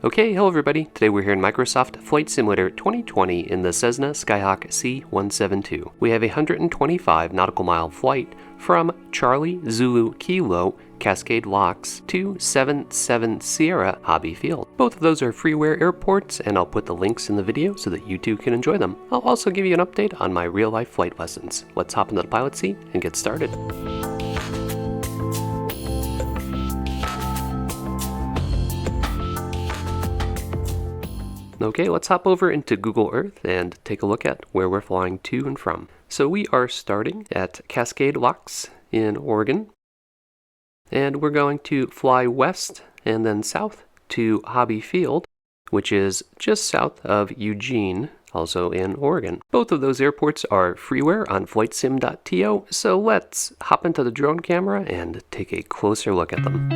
Okay, hello everybody. Today we're here in Microsoft Flight Simulator 2020 in the Cessna Skyhawk C172. We have a 125 nautical mile flight from Charlie Zulu Kilo Cascade Locks to 77 Sierra Hobby Field. Both of those are freeware airports, and I'll put the links in the video so that you too can enjoy them. I'll also give you an update on my real-life flight lessons. Let's hop into the pilot seat and get started. Okay, let's hop over into Google Earth and take a look at where we're flying to and from. So we are starting at Cascade Locks in Oregon, and we're going to fly west and then south to Hobby Field, which is just south of Eugene, also in Oregon. Both of those airports are freeware on flightsim.to, so let's hop into the drone camera and take a closer look at them.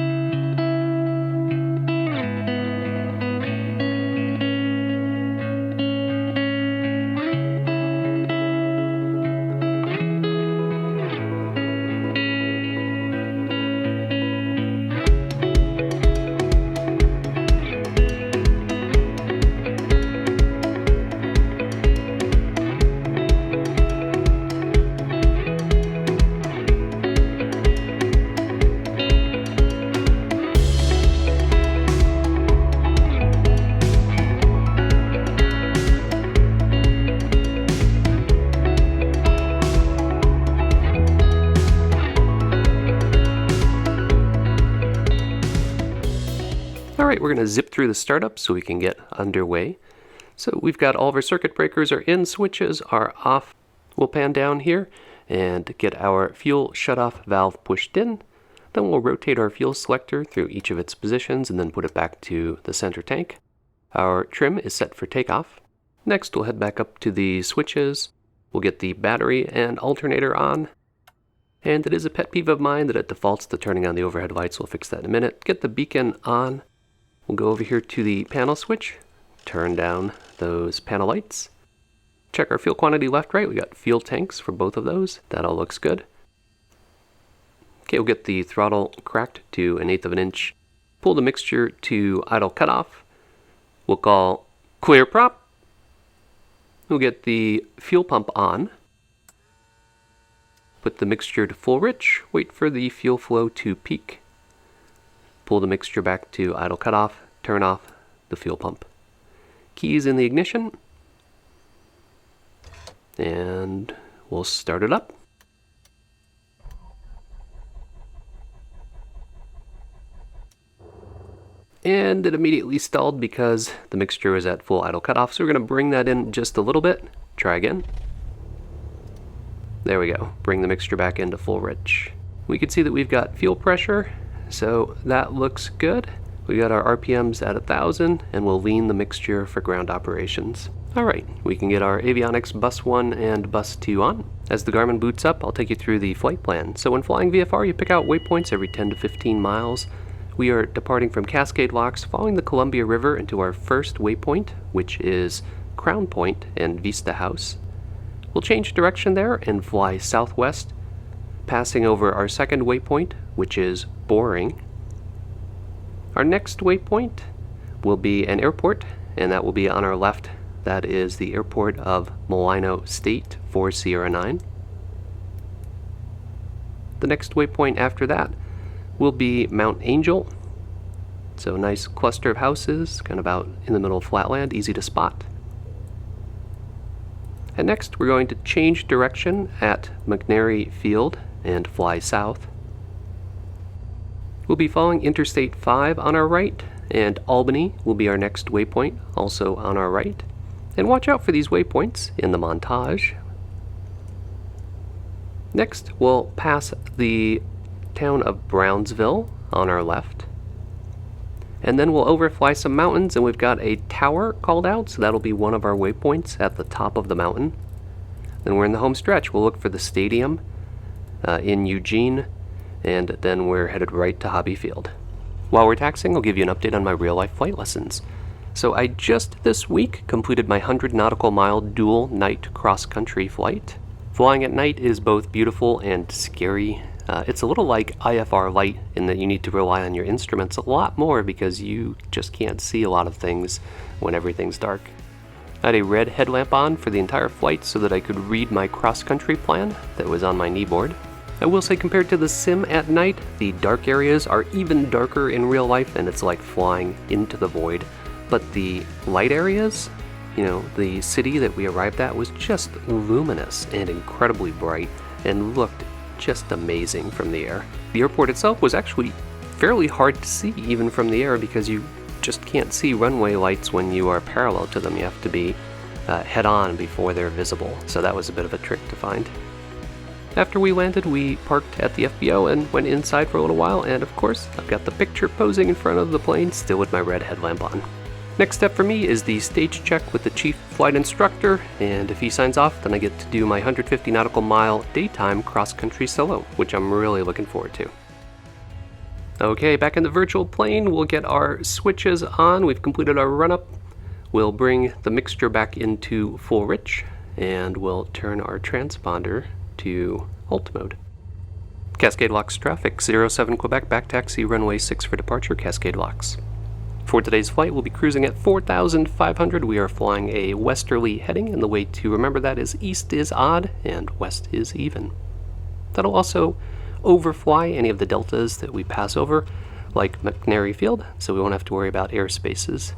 Alright, we're going to zip through the startup so we can get underway. So we've got all of our circuit breakers are in, switches are off. We'll pan down here and get our fuel shutoff valve pushed in. Then we'll rotate our fuel selector through each of its positions and then put it back to the center tank. Our trim is set for takeoff. Next we'll head back up to the switches. We'll get the battery and alternator on. And it is a pet peeve of mine that it defaults to turning on the overhead lights. We'll fix that in a minute. Get the beacon on. We'll go over here to the panel switch, turn down those panel lights, check our fuel quantity left, right. We got fuel tanks for both of those. That all looks good. Okay, we'll get the throttle cracked to 1/8 of an inch. Pull the mixture to idle cutoff. We'll call clear prop. We'll get the fuel pump on. Put the mixture to full rich. Wait for the fuel flow to peak. Pull the mixture back to idle cutoff, turn off the fuel pump. Keys in the ignition, and we'll start it up. And it immediately stalled because the mixture was at full idle cutoff, so we're going to bring that in just a little bit. Try again. There we go. Bring the mixture back into full rich. We can see that we've got fuel pressure. So that looks good. We got our RPMs at 1,000, and we'll lean the mixture for ground operations. Alright, we can get our avionics bus 1 and bus 2 on. As the Garmin boots up, I'll take you through the flight plan. So when flying VFR, you pick out waypoints every 10 to 15 miles. We are departing from Cascade Locks, following the Columbia River into our first waypoint, which is Crown Point and Vista House. We'll change direction there and fly southwest, passing over our second waypoint, which is Boring. Our next waypoint will be an airport, and that will be on our left. That is the airport of Milano State for Sierra 9. The next waypoint after that will be Mount Angel. So a nice cluster of houses, kind of out in the middle of flatland, easy to spot. And next we're going to change direction at McNary Field and fly south. We'll be following Interstate 5 on our right, and Albany will be our next waypoint, also on our right. And watch out for these waypoints in the montage. Next, we'll pass the town of Brownsville on our left. And then we'll overfly some mountains, and we've got a tower called out, so that'll be one of our waypoints at the top of the mountain. Then we're in the home stretch. We'll look for the stadium in Eugene, and then we're headed right to Hobby Field. While we're taxiing, I'll give you an update on my real-life flight lessons. So I just this week completed my 100 nautical mile dual night cross-country flight. Flying at night is both beautiful and scary. It's a little like IFR light in that you need to rely on your instruments a lot more because you just can't see a lot of things when everything's dark. I had a red headlamp on for the entire flight so that I could read my cross-country plan that was on my kneeboard. I will say, compared to the sim at night, the dark areas are even darker in real life and it's like flying into the void. But the light areas, the city that we arrived at was just luminous and incredibly bright and looked just amazing from the air. The airport itself was actually fairly hard to see even from the air because you just can't see runway lights when you are parallel to them. You have to be head on before they're visible, so that was a bit of a trick to find. After we landed, we parked at the FBO and went inside for a little while, and of course, I've got the picture posing in front of the plane, still with my red headlamp on. Next step for me is the stage check with the chief flight instructor, and if he signs off, then I get to do my 150 nautical mile daytime cross-country solo, which I'm really looking forward to. Okay, back in the virtual plane, we'll get our switches on. We've completed our run-up. We'll bring the mixture back into full rich, and we'll turn our transponder to alt mode. Cascade Locks traffic, 07 Quebec, back taxi, runway 6 for departure, Cascade Locks. For today's flight, we'll be cruising at 4,500. We are flying a westerly heading, and the way to remember that is east is odd and west is even. That'll also overfly any of the deltas that we pass over, like McNary Field, so we won't have to worry about airspaces.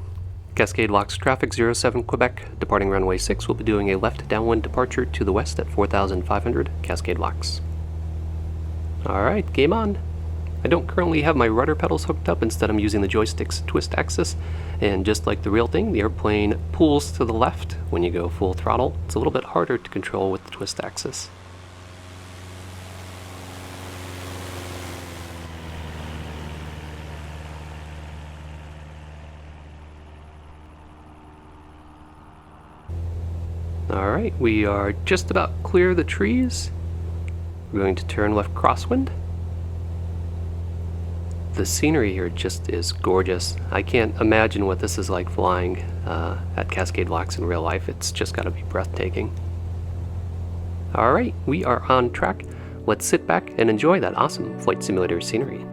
Cascade Locks traffic, 07 Quebec, departing runway 6. We'll be doing a left downwind departure to the west at 4,500, Cascade Locks. Alright, game on. I don't currently have my rudder pedals hooked up, instead I'm using the joystick's twist axis, and just like the real thing, the airplane pulls to the left when you go full throttle. It's a little bit harder to control with the twist axis. Alright, we are just about clear of the trees. We're going to turn left crosswind. The scenery here just is gorgeous. I can't imagine what this is like flying at Cascade Locks in real life. It's just got to be breathtaking. Alright, we are on track. Let's sit back and enjoy that awesome flight simulator scenery.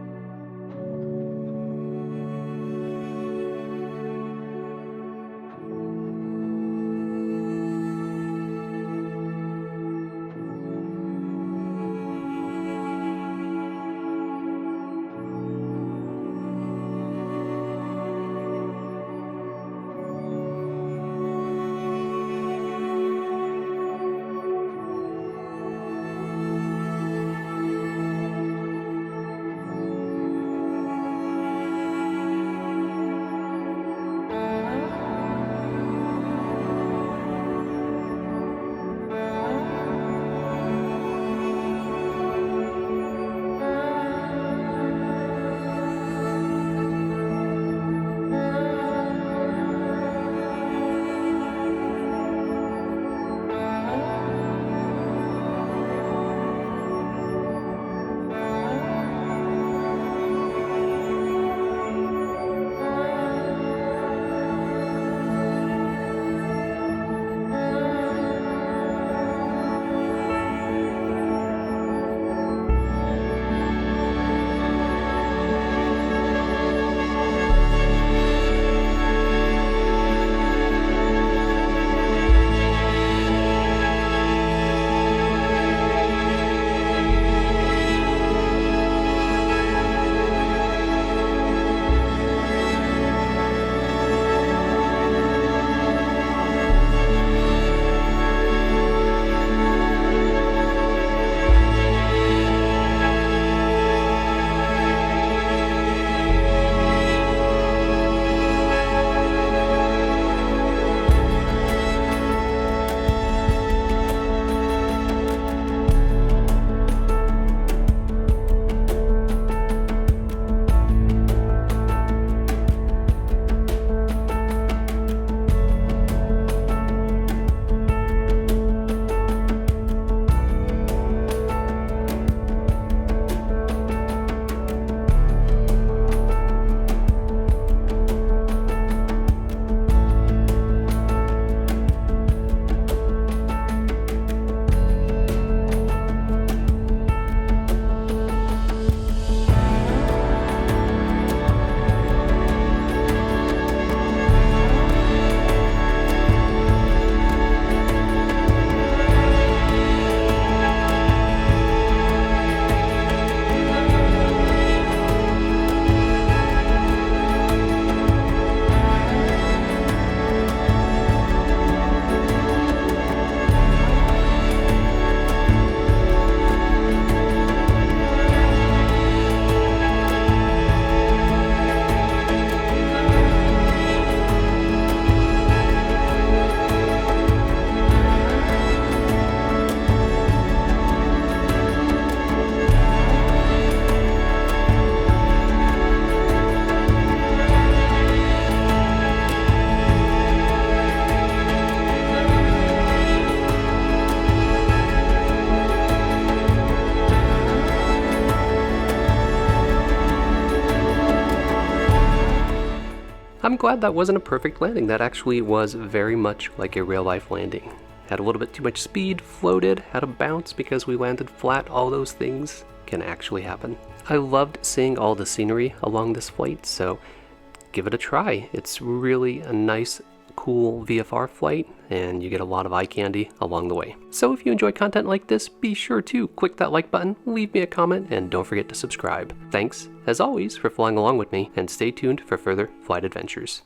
I'm glad that wasn't a perfect landing. That actually was very much like a real-life landing. Had a little bit too much speed, floated, had a bounce because we landed flat. All those things can actually happen. I loved seeing all the scenery along this flight, so give it a try. It's really a nice, cool VFR flight, and you get a lot of eye candy along the way. So if you enjoy content like this, be sure to click that like button, leave me a comment, and don't forget to subscribe. Thanks, as always, for flying along with me, and stay tuned for further flight adventures.